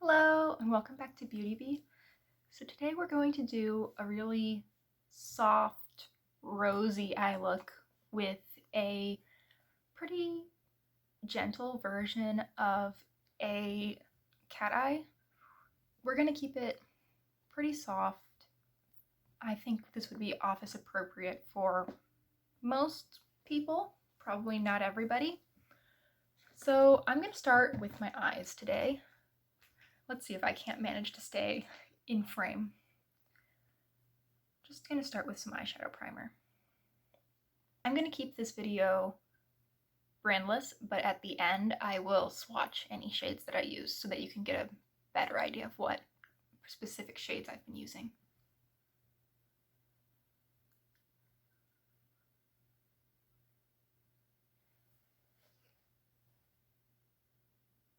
Hello and welcome back to Beauty Bee. So today we're going to do a really soft, rosy eye look with a pretty gentle version of a cat eye. We're going to keep it pretty soft. I think this would be office appropriate for most people, probably not everybody. So I'm going to start with my eyes today. Let's see if I can't manage to stay in frame. Just going to start with some eyeshadow primer. I'm going to keep this video brandless, but at the end I will swatch any shades that I use so that you can get a better idea of what specific shades I've been using.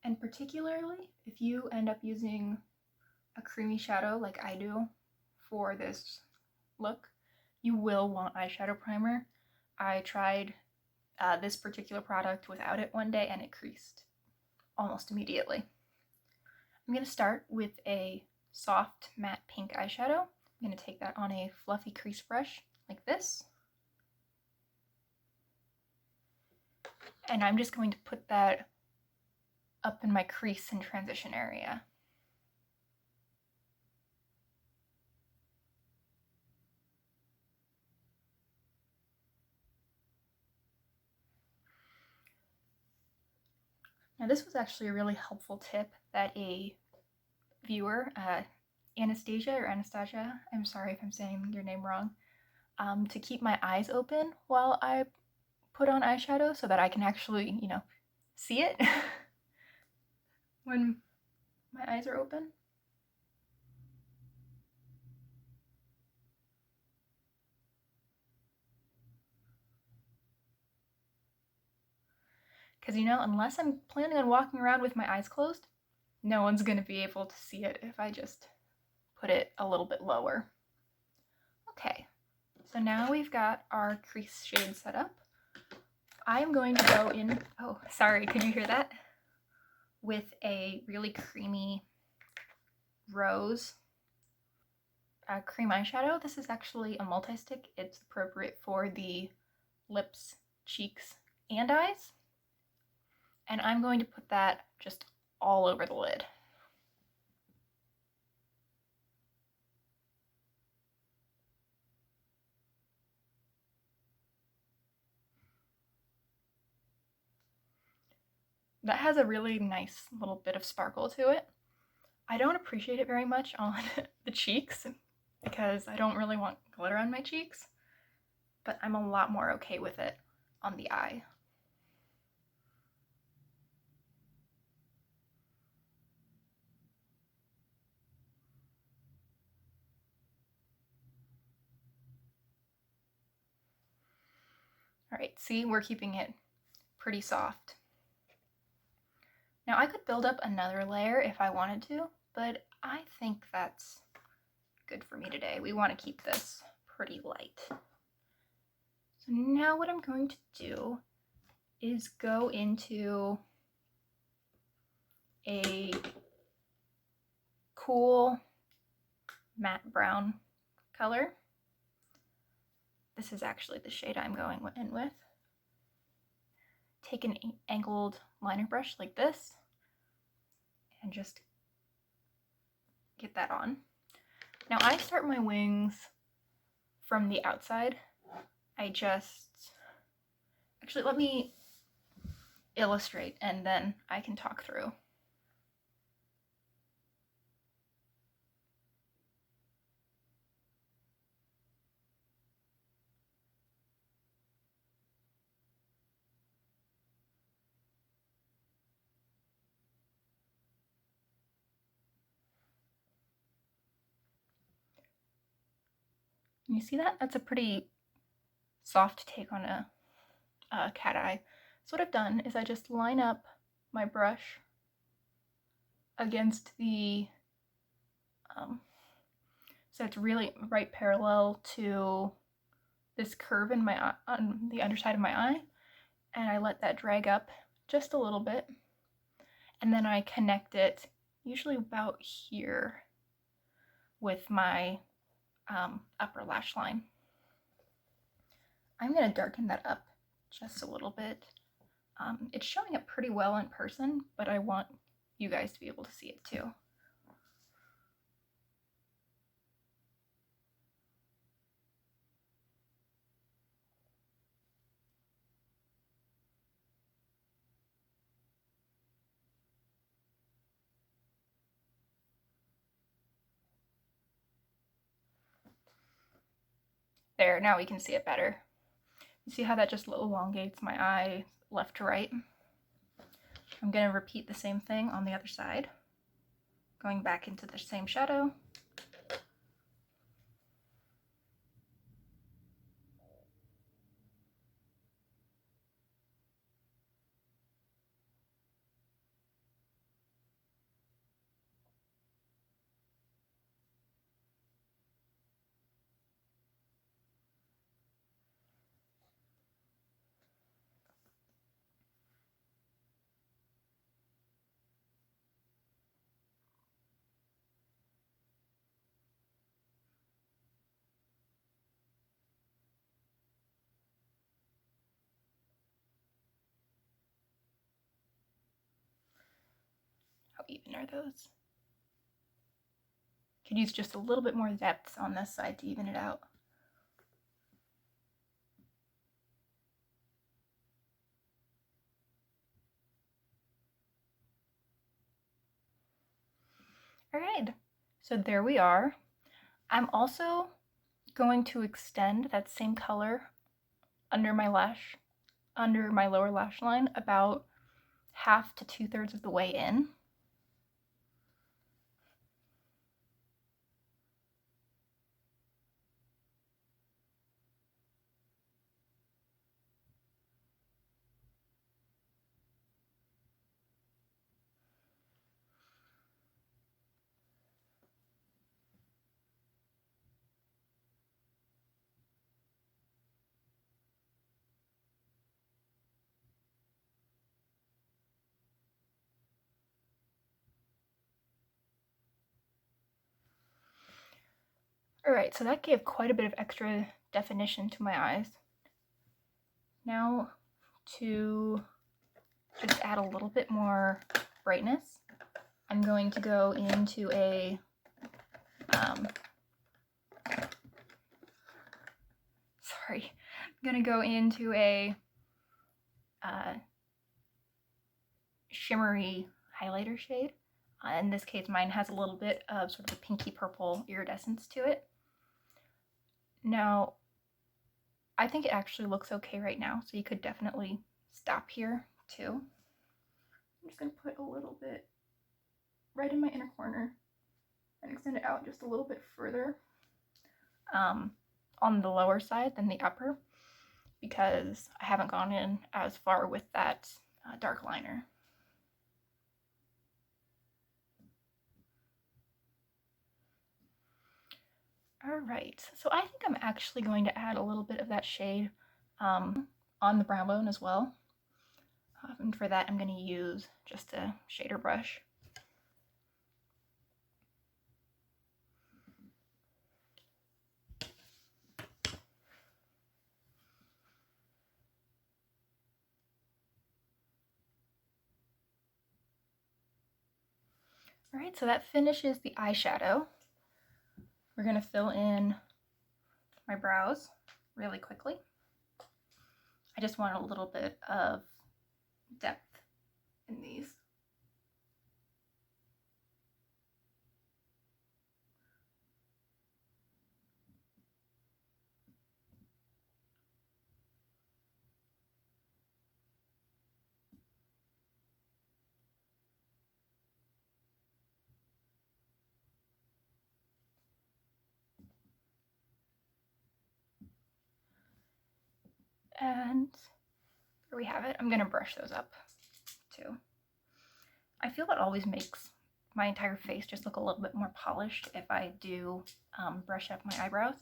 And particularly if you end up using a creamy shadow like I do for this look, you will want eyeshadow primer. I tried this particular product without it one day and it creased almost immediately. I'm going to start with a soft matte pink eyeshadow. I'm going to take that on a fluffy crease brush like this. And I'm just going to put that up in my crease and transition area. Now this was actually a really helpful tip that a viewer, Anastasia, I'm sorry if I'm saying your name wrong, to keep my eyes open while I put on eyeshadow so that I can actually, see it when my eyes are open. Because, unless I'm planning on walking around with my eyes closed, no one's going to be able to see it if I just put it a little bit lower. Okay, so now we've got our crease shade set up. I'm going to go in, oh, sorry, could you hear that? With a really creamy rose cream eyeshadow. This is actually a multi-stick. It's appropriate for the lips, cheeks, and eyes. And I'm going to put that just all over the lid. That has a really nice little bit of sparkle to it. I don't appreciate it very much on the cheeks because I don't really want glitter on my cheeks, but I'm a lot more okay with it on the eye. All right, see, we're keeping it pretty soft. Now I could build up another layer if I wanted to, but I think that's good for me today. We want to keep this pretty light. So now what I'm going to do is go into a cool matte brown color. This is actually the shade I'm going in with. Take an angled liner brush like this and just get that on. Now I start my wings from the outside. Actually, let me illustrate and then I can talk through. You see that? That's a pretty soft take on a cat eye. So what I've done is I just line up my brush against the, so it's really right parallel to this curve in my on the underside of my eye, and I let that drag up just a little bit, and then I connect it usually about here with my upper lash line. I'm going to darken that up just a little bit. It's showing up pretty well in person, but I want you guys to be able to see it too. There, now we can see it better. You see how that just elongates my eye left to right? I'm going to repeat the same thing on the other side, going back into the same shadow. How even are those? Could use just a little bit more depth on this side to even it out. All right, so there we are. I'm also going to extend that same color under my lower lash line, about half to 2/3 of the way in. Alright, so that gave quite a bit of extra definition to my eyes. Now to just add a little bit more brightness, I'm going to go into a shimmery highlighter shade. In this case, mine has a little bit of sort of a pinky purple iridescence to it. Now, I think it actually looks okay right now, so you could definitely stop here too. I'm just going to put a little bit right in my inner corner and extend it out just a little bit further on the lower side than the upper, because I haven't gone in as far with that dark liner. All right, so I think I'm actually going to add a little bit of that shade on the brow bone as well. And for that, I'm going to use just a shader brush. All right, so that finishes the eyeshadow. We're going to fill in my brows really quickly. I just want a little bit of depth in these. And there we have it. I'm going to brush those up too. I feel that always makes my entire face just look a little bit more polished if I do brush up my eyebrows.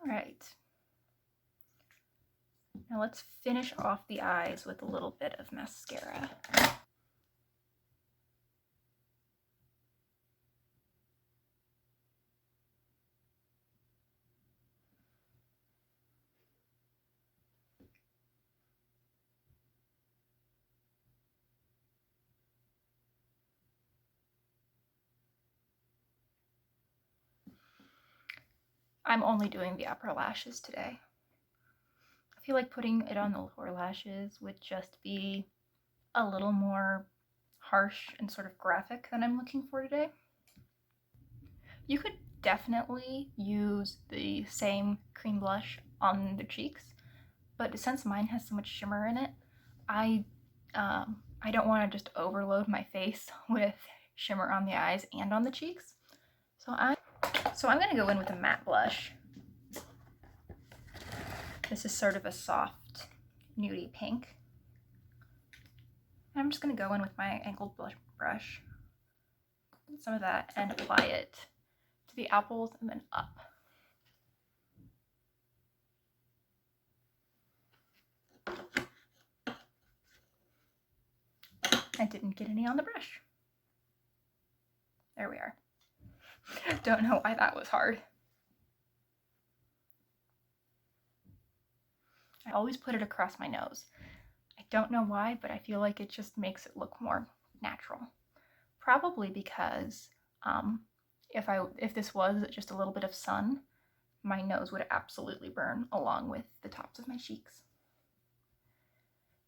All right. Now let's finish off the eyes with a little bit of mascara. I'm only doing the upper lashes today. I feel like putting it on the lower lashes would just be a little more harsh and sort of graphic than I'm looking for today. You could definitely use the same cream blush on the cheeks, but since mine has so much shimmer in it, I don't want to just overload my face with shimmer on the eyes and on the cheeks. So I'm going to go in with a matte blush. This is sort of a soft nudie pink. And I'm just going to go in with my angled blush brush, some of that, and apply it to the apples and then up. I didn't get any on the brush. There we are. Don't know why that was hard. I always put it across my nose. I don't know why, but I feel like it just makes it look more natural. Probably because if this was just a little bit of sun, my nose would absolutely burn along with the tops of my cheeks.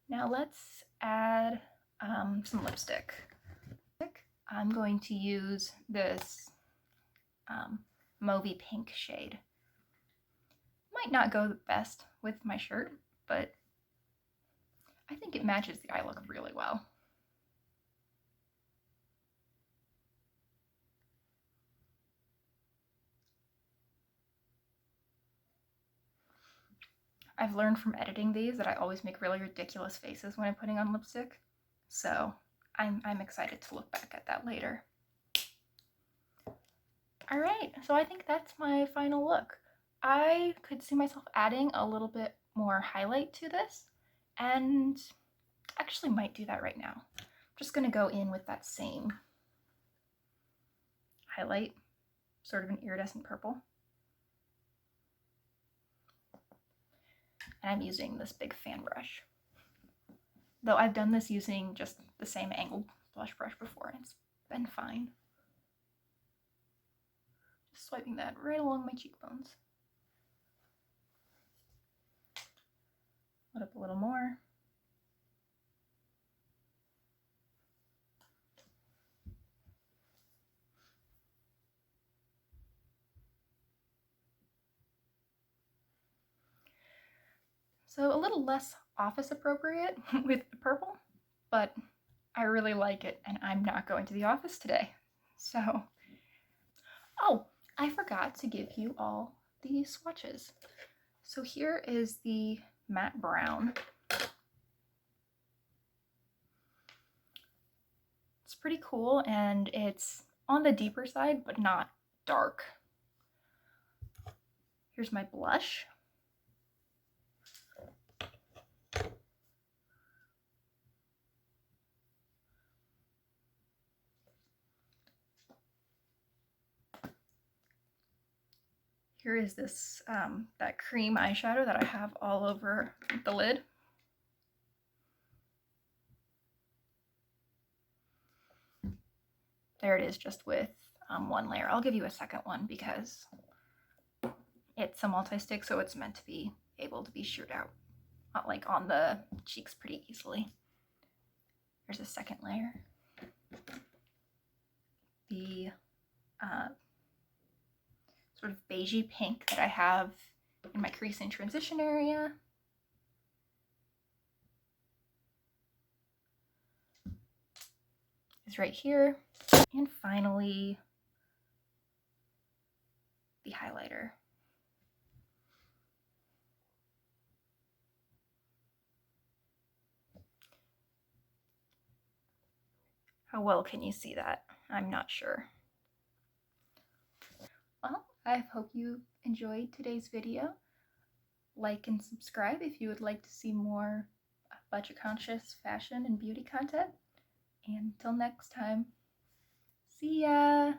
Now let's add some lipstick. I'm going to use this mauvey pink shade. Might not go the best with my shirt, but I think it matches the eye look really well. I've learned from editing these that I always make really ridiculous faces when I'm putting on lipstick, so I'm excited to look back at that later. All right, so I think that's my final look. I could see myself adding a little bit more highlight to this, and actually might do that right now. I'm just gonna go in with that same highlight, sort of an iridescent purple. And I'm using this big fan brush. Though I've done this using just the same angled blush brush before, and it's been fine. Just swiping that right along my cheekbones. Put up a little more. So a little less office appropriate with the purple, but I really like it and I'm not going to the office today. So, oh, I forgot to give you all the swatches. So here is the matte brown. It's pretty cool and it's on the deeper side, but not dark. Here's my blush. Here is this, that cream eyeshadow that I have all over the lid. There it is, just with one layer. I'll give you a second one because it's a multi-stick, so it's meant to be able to be sheared out, like on the cheeks pretty easily. There's a second layer. The sort of beigey pink that I have in my crease and transition area. Is right here. And finally, the highlighter. How well can you see that? I'm not sure. Well, I hope you enjoyed today's video. Like and subscribe if you would like to see more budget conscious fashion and beauty content. And until next time, see ya!